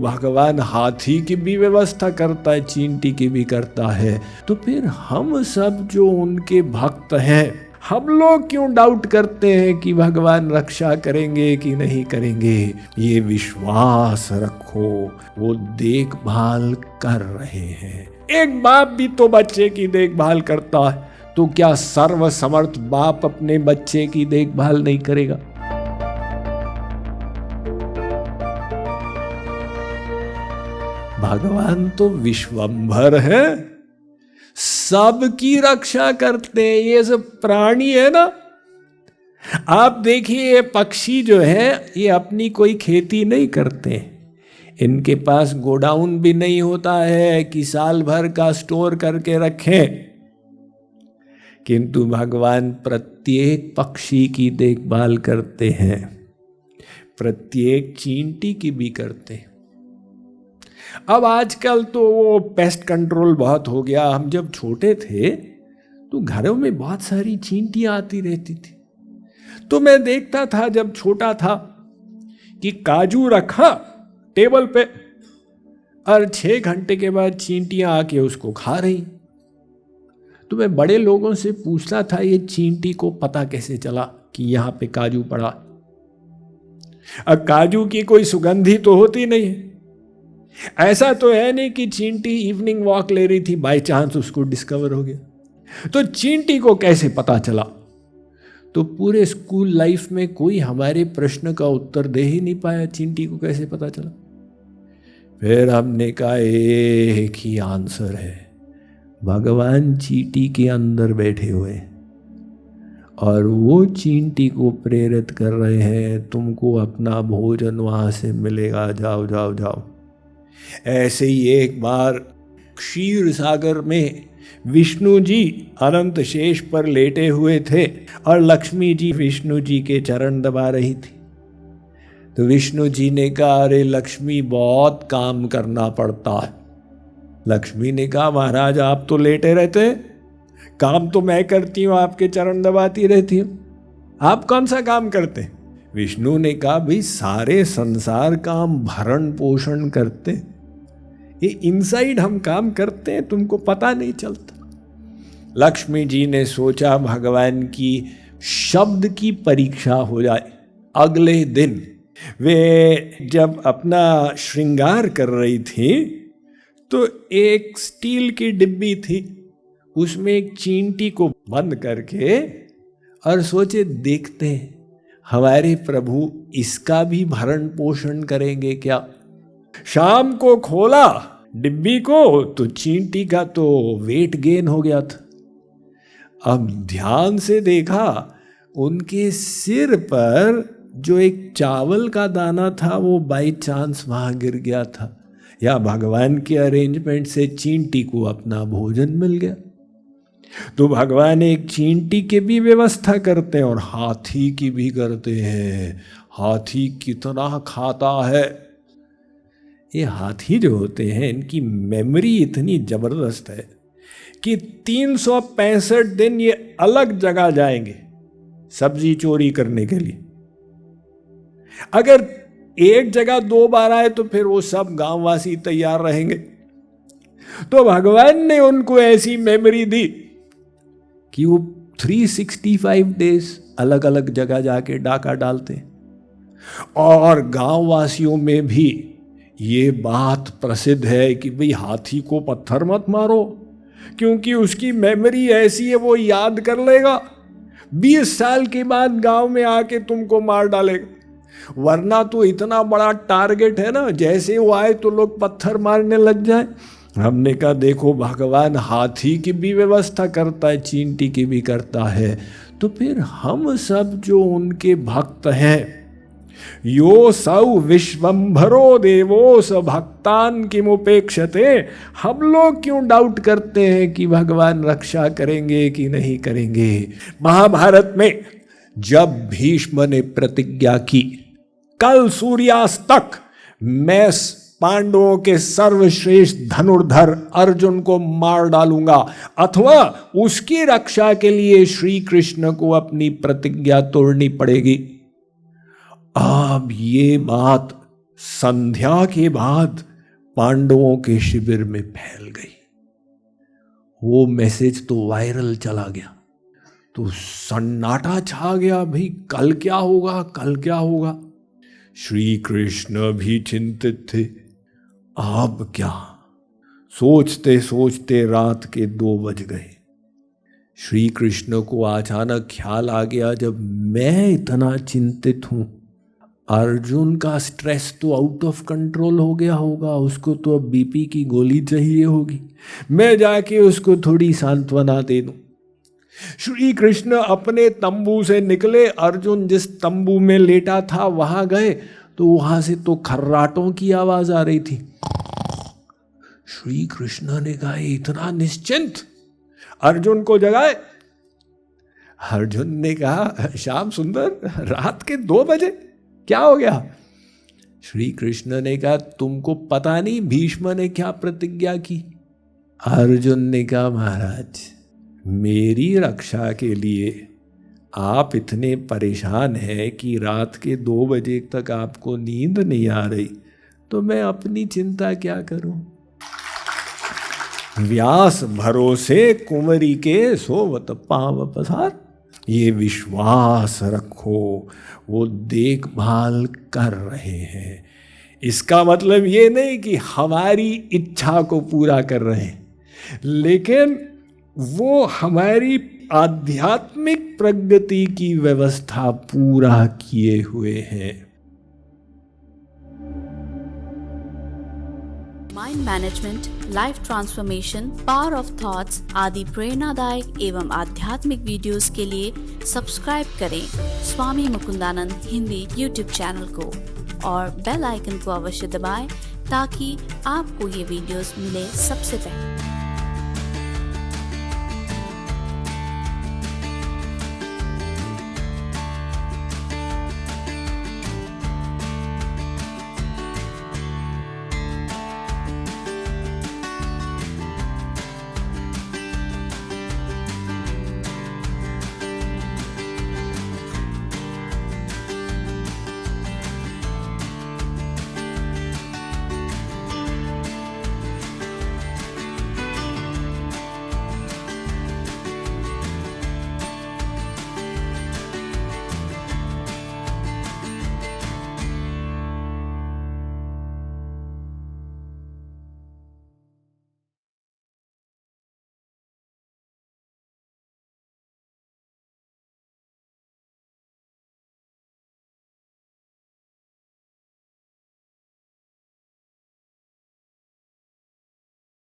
भगवान हाथी की भी व्यवस्था करता है, चींटी की भी करता है, तो फिर हम सब जो उनके भक्त हैं, हम लोग क्यों डाउट करते हैं कि भगवान रक्षा करेंगे कि नहीं करेंगे? ये विश्वास रखो, वो देखभाल कर रहे हैं। एक बाप भी तो बच्चे की देखभाल करता है, तो क्या सर्वसमर्थ बाप अपने बच्चे की देखभाल नहीं करेगा? भगवान तो विश्वंभर है, सबकी रक्षा करते हैं। ये सब प्राणी है ना, आप देखिए ये पक्षी जो है ये अपनी कोई खेती नहीं करते, इनके पास गोडाउन भी नहीं होता है कि साल भर का स्टोर करके रखें, किंतु भगवान प्रत्येक पक्षी की देखभाल करते हैं, प्रत्येक चींटी की भी करते हैं। अब आजकल तो वो पेस्ट कंट्रोल बहुत हो गया। हम जब छोटे थे तो घरों में बहुत सारी चींटियां आती रहती थी, तो मैं देखता था जब छोटा था कि काजू रखा टेबल पे और 6 घंटे के बाद चींटियां आके उसको खा रही। तो मैं बड़े लोगों से पूछता था ये चींटी को पता कैसे चला कि यहां पे काजू पड़ा? अब काजू की कोई सुगंधी तो होती नहीं है, ऐसा तो है नहीं कि चींटी इवनिंग वॉक ले रही थी, बाय चांस उसको डिस्कवर हो गया। तो चींटी को कैसे पता चला? तो पूरे स्कूल लाइफ में कोई हमारे प्रश्न का उत्तर दे ही नहीं पाया, चींटी को कैसे पता चला। फिर हमने कहा एक ही आंसर है, भगवान चींटी के अंदर बैठे हुए और वो चींटी को प्रेरित कर रहे हैं, तुमको अपना भोजन वहां से मिलेगा, जाओ जाओ जाओ। ऐसे ही एक बार क्षीर सागर में विष्णु जी अनंत शेष पर लेटे हुए थे और लक्ष्मी जी विष्णु जी के चरण दबा रही थी। तो विष्णु जी ने कहा, अरे लक्ष्मी बहुत काम करना पड़ता है। लक्ष्मी ने कहा, महाराज आप तो लेटे रहते हैं, काम तो मैं करती हूँ, आपके चरण दबाती रहती हूँ, आप कौन सा काम करते? विष्णु ने कहा, भाई सारे संसार का हम भरण पोषण करते, ये इनसाइड हम काम करते हैं, तुमको पता नहीं चलता। लक्ष्मी जी ने सोचा भगवान की शब्द की परीक्षा हो जाए। अगले दिन वे जब अपना श्रृंगार कर रही थी तो एक स्टील की डिब्बी थी, उसमें एक चींटी को बंद करके और सोचे देखते हैं हमारे प्रभु इसका भी भरण पोषण करेंगे क्या। शाम को खोला डिब्बी को तो चींटी का तो वेट गेन हो गया था। अब ध्यान से देखा, उनके सिर पर जो एक चावल का दाना था वो बाई चांस वहां गिर गया था, या भगवान के अरेंजमेंट से चींटी को अपना भोजन मिल गया। तो भगवान एक चींटी की भी व्यवस्था करते हैं और हाथी की भी करते हैं। हाथी कितना खाता है! ये हाथी जो होते हैं इनकी मेमोरी इतनी जबरदस्त है कि 365 दिन ये अलग जगह जाएंगे सब्जी चोरी करने के लिए। अगर एक जगह 2 बार आए तो फिर वो सब गांववासी तैयार रहेंगे। तो भगवान ने उनको ऐसी मेमोरी दी कि वो 365 डेज अलग अलग जगह जाके डाका डालते। और गांववासियों में भी ये बात प्रसिद्ध है कि भाई हाथी को पत्थर मत मारो, क्योंकि उसकी मेमोरी ऐसी है, वो याद कर लेगा, 20 साल के बाद गांव में आके तुमको मार डालेगा। वरना तो इतना बड़ा टारगेट है ना, जैसे वो आए तो लोग पत्थर मारने लग जाए। हमने कहा देखो भगवान हाथी की भी व्यवस्था करता है, चींटी की भी करता है, तो फिर हम सब जो उनके भक्त हैं, यो सौ विश्वंभरो देवो स भक्तान किमुपेक्षते, हम लोग क्यों डाउट करते हैं कि भगवान रक्षा करेंगे कि नहीं करेंगे। महाभारत में जब भीष्म ने प्रतिज्ञा की कल सूर्यास्त तक मैं पांडवों के सर्वश्रेष्ठ धनुर्धर अर्जुन को मार डालूंगा, अथवा उसकी रक्षा के लिए श्री कृष्ण को अपनी प्रतिज्ञा तोड़नी पड़ेगी। अब ये बात संध्या के बाद पांडवों के शिविर में फैल गई। वो मैसेज तो वायरल चला गया, तो सन्नाटा छा गया। भाई कल क्या होगा, कल क्या होगा। श्री कृष्ण भी चिंतित थे, अब क्या। सोचते सोचते रात के 2 बज गए। श्री कृष्ण को अचानक ख्याल आ गया, जब मैं इतना चिंतित हूं, अर्जुन का स्ट्रेस तो आउट ऑफ कंट्रोल हो गया होगा, उसको तो अब बीपी की गोली चाहिए होगी, मैं जाके उसको थोड़ी सांत्वना दे दूं। श्री कृष्ण अपने तंबू से निकले। अर्जुन जिस तंबू में लेटा था वहां गए तो वहां से तो खर्राटों की आवाज आ रही थी। श्री कृष्ण ने कहा, इतना निश्चिंत, अर्जुन को जगाए। अर्जुन ने कहा, श्याम सुंदर, रात के 2 बजे क्या हो गया? श्री कृष्ण ने कहा, तुमको पता नहीं भीष्म ने क्या प्रतिज्ञा की? अर्जुन ने कहा, महाराज, मेरी रक्षा के लिए आप इतने परेशान हैं कि रात के 2 बजे तक आपको नींद नहीं आ रही, तो मैं अपनी चिंता क्या करूं? व्यास भरोसे कुंवरी के सोवत पांव पसार। ये विश्वास रखो, वो देखभाल कर रहे हैं। इसका मतलब ये नहीं कि हमारी इच्छा को पूरा कर रहे हैं, लेकिन वो हमारी आध्यात्मिक प्रगति की व्यवस्था पूरा किए हुए हैं। Mind management, life transformation, power of thoughts आदि प्रेरणादायक एवं आध्यात्मिक वीडियोस के लिए सब्सक्राइब करें स्वामी मुकुंदानंद हिंदी यूट्यूब चैनल को और बेल आइकन को अवश्य दबाएं ताकि आपको ये वीडियोस मिले सबसे पहले।